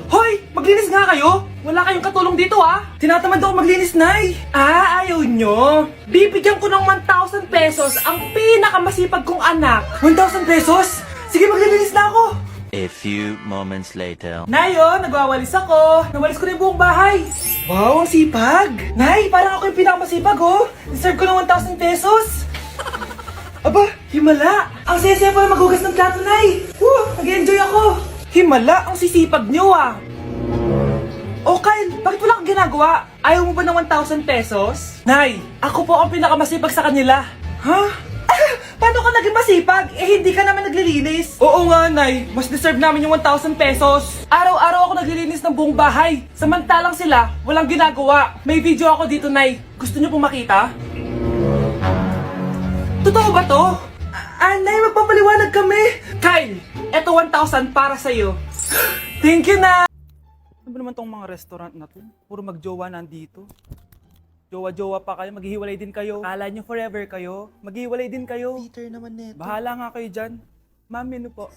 Hoy! Maglinis nga kayo! Wala kayong katulong dito Tinatamad ako maglinis, Nay! Ayaw nyo? Bibigyan ko ng 1,000 pesos ang pinakamasipag kong anak. 1,000 pesos? Sige, maglilinis na ako! A few moments later. Nay, nagwawalis ako. Nawalis ko na yung buong bahay. Wow, ang sipag. Nay, parang ako yung pinakamasipag, Deserve ko ng 1,000 pesos. Aba, himala. Ang saya-saya pa maghugas ng plato, Nay. Nag-enjoy ako. Himala, ang sisipag nyo, Oh, Kyle, bakit wala kang ginagawa? Ayaw mo ba ng 1,000 pesos? Nay, ako po ang pinakamasipag sa kanila. Ha? Paano ka naging masipag? Hindi ka naman naglilinis. Oo nga, Nay. Mas deserve namin yung 1,000 pesos. Araw-araw ako naglilinis ng buong bahay. Samantalang sila, walang ginagawa. May video ako dito, Nay. Gusto niyo pong makita? Totoo ba to? Nay, magpapaliwanag kami. Kyle, eto 1,000 para sa'yo. Thank you, Nay. Ano ba naman tong mga restaurant na to? Puro magjowa nandito. Jowa-jowa pa kayo, maghihiwalay din kayo. Kala nyo forever kayo, maghihiwalay din kayo. Peter naman neto. Bahala nga kayo dyan. Ma'am, menu po.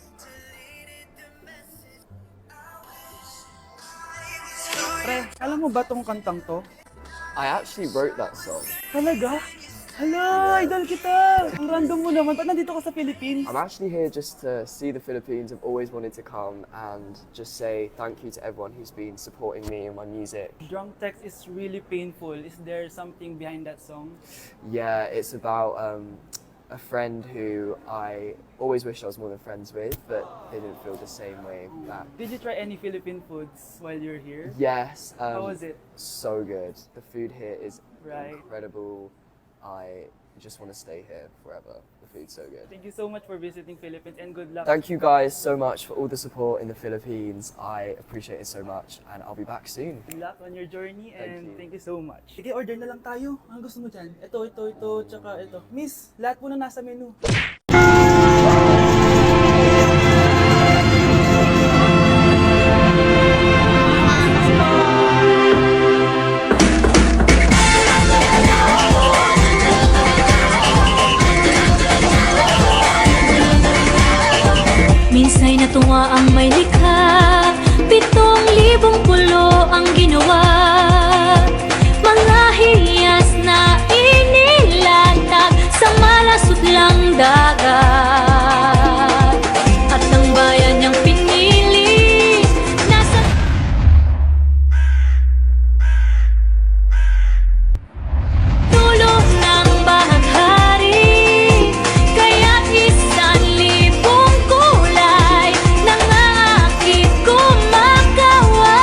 Pre, alam mo ba tong kantang to? I actually wrote that song. Talaga? Hala, idol kita! Ang random mo naman. Ba't nandito ka sa Philippines? I'm actually here just to see the Philippines. I've always wanted to come and just say thank you to everyone who's been supporting me and my music. Drunk text is really painful. Is there something behind that song? Yeah, it's about a friend who I always wished I was more than friends with, but they didn't feel the same way back. Did you try any Philippine foods while you're here? Yes. How was it? So good. The food here is Right. incredible. I just want to stay here forever. The food's so good. Thank you so much for visiting Philippines and good luck. Thank you guys so much for all the support in the Philippines. I appreciate it so much and I'll be back soon. Good luck on your journey and you. thank you so much. Sige, order na lang tayo. Ano gusto mo dyan? Ito, tsaka ito. Miss, lahat po na nasa menu. Minsa'y natuwa ang may likha, 7,000 pulo ang ginawa. Mga hiyas na inilatag sa malasutlang dagat. At ang bayan niyang pinili, nasa dulo ng bahaghari. Kaya't 1,000 kulay nangangakit kumakaway.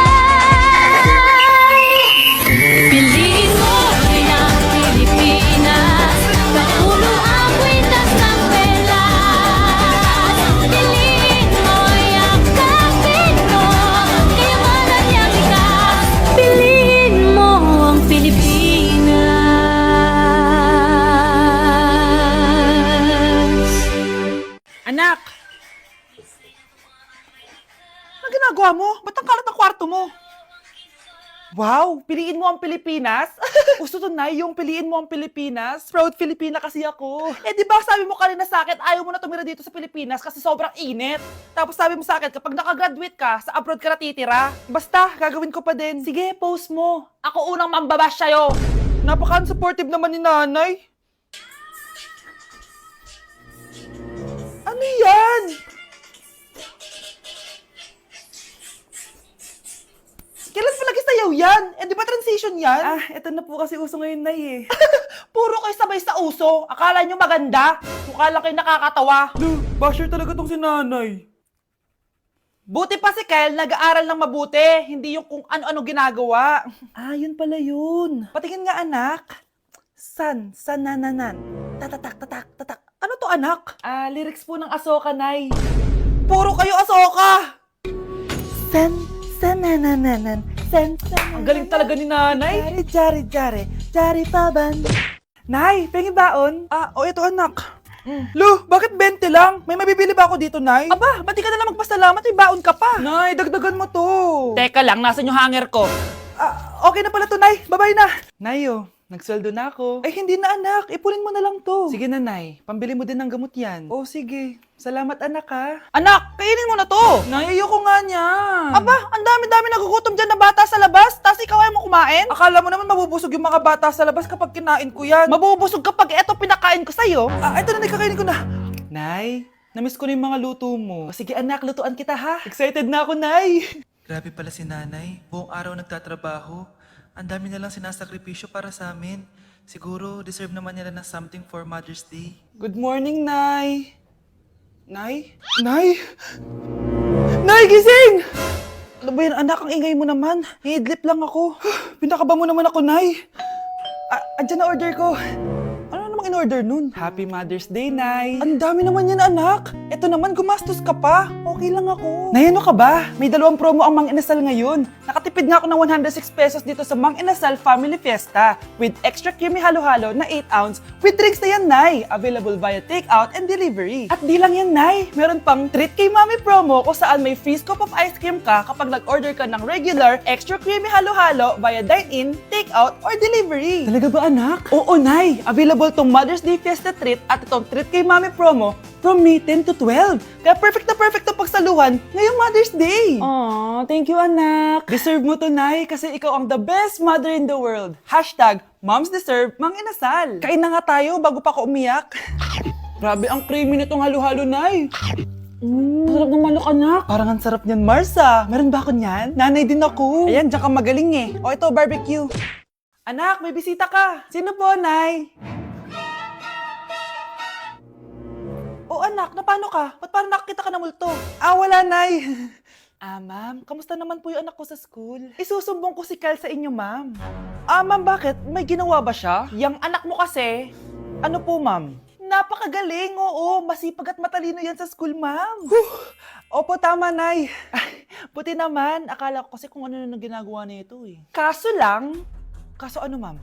Piliin mo rin ang Pilipinas, kapulo ang kwintas ng pelas. Piliin mo yakapin mo, kayamanan niyang likas. Piliin mo ang Pilipinas. Anak! Ano ginagawa mo? Ba't ang kalat ng kwarto mo? Wow! Piliin mo ang Pilipinas? Gusto to, Nay, yung piliin mo ang Pilipinas? Proud Filipina kasi ako. Di ba sabi mo kanina sa akin, ayaw mo na tumira dito sa Pilipinas kasi sobrang init. Tapos sabi mo sa akin, kapag nakagraduate ka, sa abroad ka na titira. Basta, gagawin ko pa din. Sige, post mo. Ako unang mambabash sa'yo. Napaka-supportive naman ni Nanay. Ano yan? Kailan palagi sayaw yan? Di ba transition yan? Eto na po kasi uso ngayon, Nay Puro kayo sabay sa uso. Akala nyo maganda. Mukha lang kayo nakakatawa. Basher talaga tong si Nanay. Buti pa si Kyle, nag-aaral ng mabuti. Hindi yung kung ano-ano ginagawa. Yun pala yun. Patingin nga, anak. Sanananan. Tatatak, tatak, tatak. Ano to, anak? Lyrics po ng Asoka, Nay. Puro kayo Asoka! Sanananan. Ang galing talaga ni Nanay. Jari paban. Nay, pengi baon? Ito, anak. Lo, bakit 20 lang? May mabibili ba ako dito, Nay? Aba, ba't di ka na lang magpasalamat? May baon ka pa. Nay, dagdagan mo to. Teka lang, nasan yung hanger ko? Okay na pala to, Nay. Bye-bye na. Nay, Nagsweldo na ako. Ay, hindi na anak. Ipunin mo na lang to. Sige nanay, pambili mo din ng gamot yan. Oh, sige. Salamat anak ha. Anak, kainin mo na to. Nay, ayoko nga niya. Aba, ang dami-dami nagugutom dyan na bata sa labas, tas ikaw ay mo kumain? Akala mo naman mabubusog yung mga bata sa labas kapag kinain ko yan. Mabubusog kapag eto pinakain ko sa'yo. Eto na, kakainin ko na. Nay, namiss ko na yung mga luto mo. Sige anak, lutuan kita ha. Excited na ako, Nay. Grabe pala si nanay. Buong araw nagtatrabaho. Ang dami na lang sinasakripisyo para sa amin. Siguro, deserve naman nila ng something for Mother's Day. Good morning, Nay. Nay? Nay? Nay, gising! Ano ba yan, anak? Ang ingay mo naman. Hihidlip lang ako. Pinakaba mo naman ako, Nay. Andyan na order ko. Ano namang in-order nun? Happy Mother's Day, Nay. Ang dami naman yan, anak. Ito naman, gumastos ka pa. Okay lang ako. Nay, ano ka ba? May 2 promo ang Mang Inasal ngayon. Nakatipid nga ako ng 106 pesos dito sa Mang Inasal Family Fiesta with extra creamy halo-halo na 8 ounce with drinks na yan, Nay. Available via takeout and delivery. At di lang yan, Nay. Meron pang Treat kay Mami promo kung saan may free scoop of ice cream ka kapag nag-order ka ng regular extra creamy halo-halo via dine-in, takeout, or delivery. Talaga ba, anak? Oo, Nay. Available tong Mother's Day Fiesta Treat at itong Treat kay Mami promo from May 10 to 12. Kaya perfect na pagsaluhan ngayong Mother's Day. Aww, thank you, anak. Deserve mo to, Nay, kasi ikaw ang the best mother in the world. Hashtag, Moms Deserve Mang Inasal. Kain na nga tayo bago pa ako umiyak. Grabe ang creamy nitong halo-halo, Nay. Sarap ng manok, anak. Parang ang sarap niyan, Marsa. Meron ba ako niyan? Nanay din ako. Ayan, diyan ka magaling eh. O ito, barbecue. Anak, may bisita ka. Sino po, Nay? Oh, anak, na paano ka? Ba't parang nakakita ka ng multo? Wala, Nay. Ma'am, kamusta naman po yung anak ko sa school? Isusumbong ko si Kyle sa inyo, ma'am. Ma'am, bakit? May ginawa ba siya? Yang anak mo kasi. Ano po, ma'am? Napakagaling, oo. Masipag at matalino yan sa school, ma'am. Opo, tama, Nay. Buti naman. Akala ko kasi kung ano na ginagawa nito eh. Kaso ano, ma'am?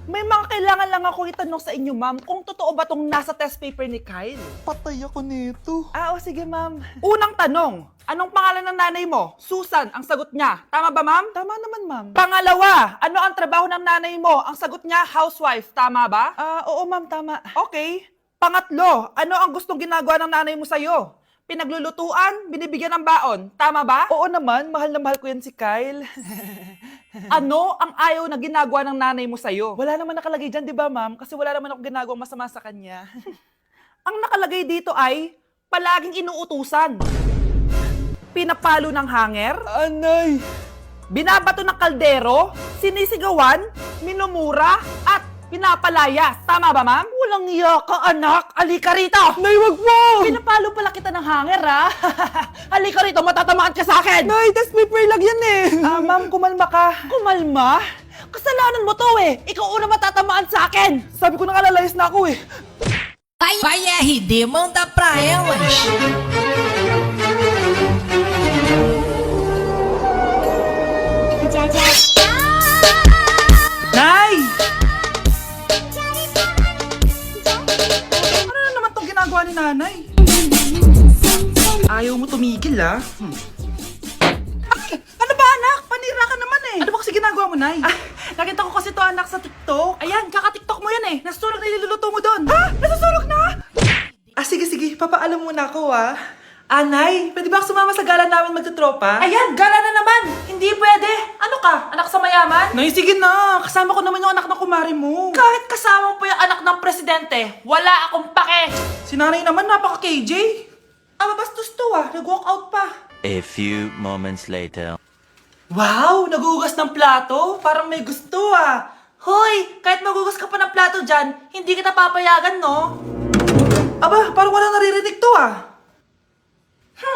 May mga kailangan lang ako itanong sa inyo, ma'am, kung totoo ba tong nasa test paper ni Kyle. Patay ako nito. O sige, ma'am. Unang tanong, anong pangalan ng nanay mo? Susan, ang sagot niya. Tama ba, ma'am? Tama naman, ma'am. Pangalawa, ano ang trabaho ng nanay mo? Ang sagot niya, housewife. Tama ba? Oo, ma'am, tama. Okay. Pangatlo, ano ang gustong ginagawa ng nanay mo sa'yo? Pinaglulutuan, binibigyan ng baon. Tama ba? Oo naman, mahal na mahal ko yan si Kyle. Ano ang ayaw na ginagawa ng nanay mo sa'yo? Wala naman nakalagay dyan, di ba, ma'am? Kasi wala naman ako ginagawang masama sa kanya. Ang nakalagay dito ay palaging inuutusan. Pinapalo ng hanger. Anay! Binabato ng kaldero, sinisigawan, minumura, at pinapalayas. Tama ba, ma'am? Walang iya ka, anak. Halika rito. Nay, wag mo. Pinapalo pala kita ng hanger, ha? Halika rito, matatamaan ka sa akin. Nay, test paper lang yan eh. Ma'am, kumalma ka. Kumalma? Kasalanan mo to eh. Ikaw una matatamaan sa akin. Sabi ko na kalalayas na ako eh. Vai RD, manda pra elas. Nay! Ano na naman tong ginagawa ni nanay? Ayaw mo tumigil, ah. Ay! Ano ba, anak? Panira ka naman eh. Ano ba kasi ginagawa mo, Nay? Nakita ko kasi to, anak, sa TikTok. Ayan, kaka-TikTok mo yan eh. Nasusunog na niluluto mo doon. Ha? Nasusunog na? Sige. Papaalam muna ako, ah. Nay, pwede ba ako sumama sa gala namin magtutropa? Ayan, gala na naman! Hindi pwede! Ano ka? Anak sa mayaman? Nay, sige na! Kasama ko naman yung anak ng kumari mo. Kahit kasama mo po yung anak ng presidente, wala akong pake! Si nanay naman, napaka-KJ. Mabastos to ah, nag-walk out pa. A few moments later. Wow, nagugas ng plato? Parang may gusto ah. Hoy, kahit magugas ka pa ng plato dyan, hindi kita papayagan, no? Aba, parang walang naririnig to ah.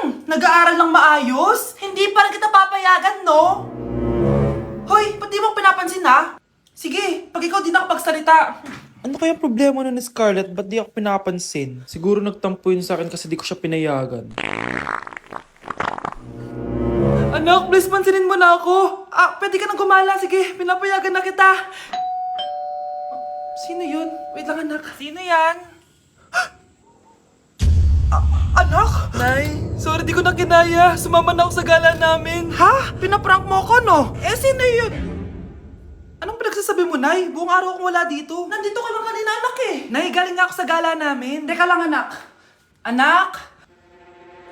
Nag-aaral ng maayos? Hindi pa rin kita papayagan, no? Hoy, ba't di mo pinapansin, ha? Sige, pag ikaw di nakapagsalita. Ano kaya problema na ni Scarlett? Ba't di ako pinapansin? Siguro nagtampo yun sa akin kasi di ko siya pinayagan. Anak, please pansinin mo na ako. Pwede ka nang gumala. Sige, pinapayagan na kita. Sino yun? Wait lang, anak. Sino yan? Anak? Nay, sorry di ko na kinaya. Sumama na ako sa gala namin. Ha? Pinaprank mo ako, no? Sino yun? Anong pinagsasabi mo, Nay? Buong araw akong wala dito. Nandito ka lang kanina, anak eh. Nay, galing nga ako sa gala namin. Teka lang, anak. Anak?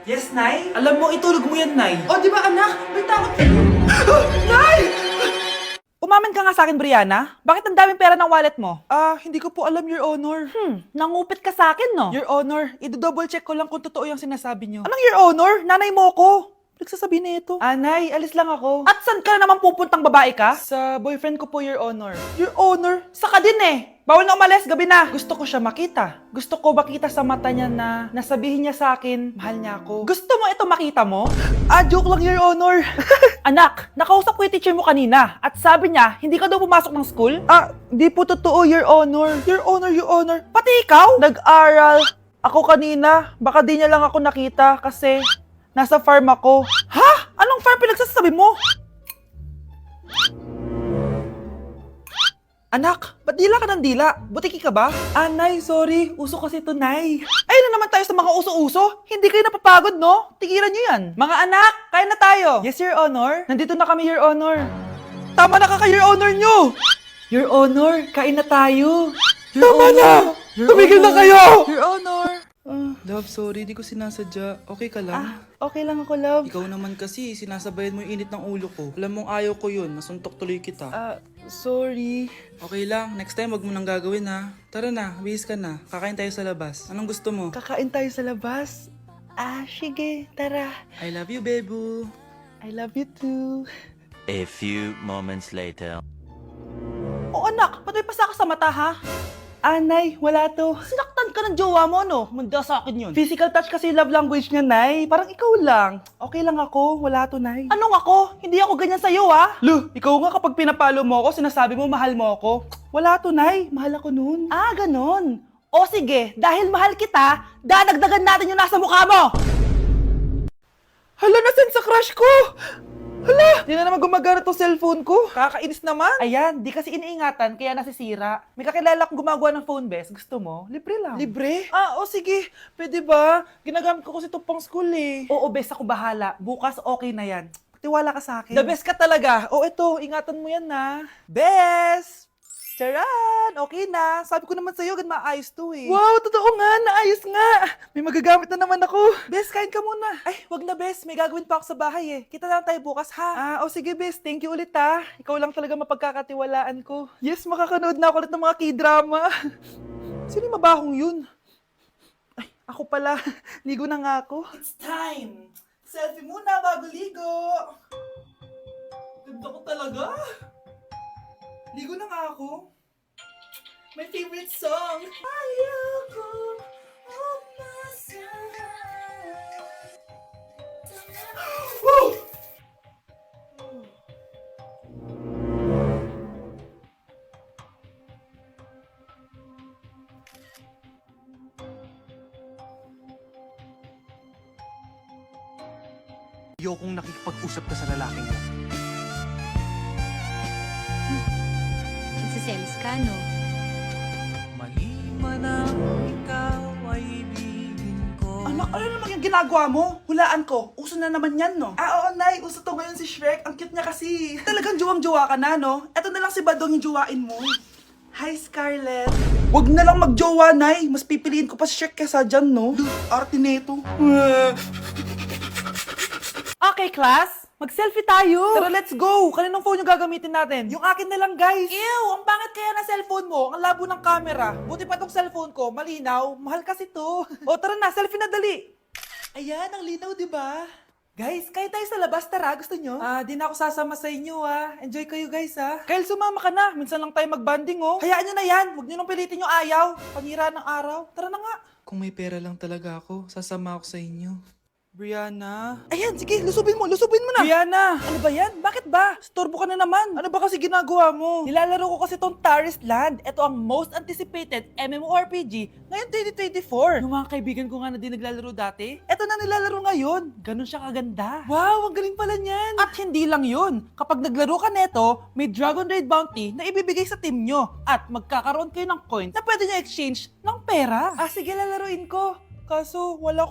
Yes, Nay? Alam mo, itulog mo yan, Nay. O, di ba, anak? May takot ka. Nay! Umamin ka nga sa akin, Brianna. Bakit ang daming pera ng wallet mo? Hindi ko po alam, Your Honor. Nangupit ka sa akin, no? Your Honor, i-double check ko lang kung totoo yung sinasabi niyo. Anong Your Honor? Nanay mo ko. Nagsasabi na ito. Nay, alis lang ako. At saan ka na naman pupuntang babae ka? Sa boyfriend ko po, Your Honor. Your Honor? Saka din eh. Bawal na umalis, gabi na. Gusto ko siya makita. Gusto ko makita sa mata niya na nasabihin niya sa akin, mahal niya ako. Gusto mo ito makita mo? Joke lang, Your Honor. Anak, nakausap ko yung teacher mo kanina at sabi niya, hindi ka daw pumasok ng school? Di po totoo, Your Honor. Your Honor, Your Honor. Pati ikaw? Nag-aral. Ako kanina, baka di niya lang ako nakita kasi nasa farm ako. Ha? Anong farm pinagsasabi mo? Anak, ba't dila ka ng dila? Butiki ka ba? Nay, sorry. Uso kasi to, Nay. Ayun na naman tayo sa mga uso-uso. Hindi kayo napapagod, no? Tigilan nyo yan. Mga anak, kain na tayo. Yes, Your Honor. Nandito na kami, Your Honor. Tama na ka, Your Honor nyo. Your Honor, kain na tayo. Tama na! Tumigil na kayo! Your Honor. Love, sorry, di ko sinasadya. Okay ka lang? Okay lang ako, love. Ikaw naman kasi, sinasabayan mo yung init ng ulo ko. Alam mong ayaw ko yun, nasuntok tuloy kita. Sorry. Okay lang, next time wag mo nang gagawin ha. Tara na, bihis ka na. Kakain tayo sa labas. Anong gusto mo? Kakain tayo sa labas. Sige, tara. I love you, Bebu. I love you too. A few moments later. Anak, ba't may pasa ka sa mata, ha? Nay, wala to. Sinaktan ka ng jowa mo, no? Manda sa akin yun. Physical touch kasi love language niya, Nay. Parang ikaw lang. Okay lang ako, wala to, Nay. Anong ako? Hindi ako ganyan sa'yo, ha? Ikaw nga kapag pinapalo mo ako, sinasabi mo mahal mo ako. Wala to, Nay. Mahal ako nun. Ganon. O sige, dahil mahal kita, dadagdagan natin yung nasa mukha mo! Hala, nasan sa crush ko? Hala! Di na naman gumagana tong cellphone ko. Kakainis naman. Ayan, di kasi iniingatan, kaya nasisira. May kakilala akong gumagawa ng phone best. Gusto mo? Libre lang. Libre? Sige. Pwede ba? Ginagamit ko kasi ito pang school eh. Oo, best ako bahala. Bukas okay na yan. Tiwala ka sa akin. The best ka talaga. Ito, ingatan mo yan na. Best! Charan! Okay na. Sabi ko naman sa'yo, gan maayos to eh. Wow, totoo nga. Naayos nga. May magagamit na naman ako. Bes, kain ka muna. Wag na Bes. May gagawin pa ako sa bahay eh. Kita na lang tayo bukas ha. Sige Bes. Thank you ulit ha. Ikaw lang talaga mapagkakatiwalaan ko. Yes, makakanood na ako ulit ng mga K-drama. Sino yung mabahong yun? Ako pala. Ligo na nga ako. It's time. Selfie muna bago ligo. Ganda ko talaga. Ligo na nga ako. My favorite song. Ayoko Woo! Ayokong nakikipag-usap ka sa lalaking mo. Nagsiselos ka, no? Mali man ang ikaw ay ibigin ko. Anak, ano naman yung ginagawa mo? Hulaan ko. Uso na naman yan, no? Oo, Nay. Uso to ngayon si Shrek. Ang cute niya kasi. Talagang juwang-jowa ka na, no? Eto na lang si Badong yung jowain mo. Hi, Scarlett. Wag na lang magjowa, Nay. Mas pipiliin ko pa si Shrek kesa dyan, no? Arte neto. Okay, class. Mag-selfie tayo. Tara, let's go. Kaninong phone yung gagamitin natin? Yung akin na lang, guys. Ew, ang pangit kaya na cellphone mo. Ang labo ng camera. Buti pa tong cellphone ko. Malinaw. Mahal kasi to. Tara na. Selfie na dali. Ayan, ang linaw, di ba? Guys, kayo tayo sa labas. Tara, gusto nyo? Di na ako sasama sa inyo, Enjoy kayo, guys, Kyle, sumama ka na. Minsan lang tayo mag-banding, Hayaan nyo na yan. Huwag nyo nang pilitin yung ayaw. Panira ng araw. Tara na nga. Kung may pera lang talaga ako, sasama ako sa inyo. Brianna? Ayan, sige, lusubin mo na. Brianna, ano ba yan? Bakit ba? Storbo ka na naman. Ano ba kasi ginagawa mo? Nilalaro ko kasi tong Taris Land. Ito ang most anticipated MMORPG ngayon 2024. Yung mga kaibigan ko nga na din naglalaro dati, ito na nilalaro ngayon. Ganun siya kaganda. Wow, ang galing pala niyan. At hindi lang yun. Kapag naglaro ka neto, may Dragon Raid Bounty na ibibigay sa team nyo. At magkakaroon kayo ng coins na pwede nyo exchange ng pera. Sige, lalaruin ko. Kaso, wala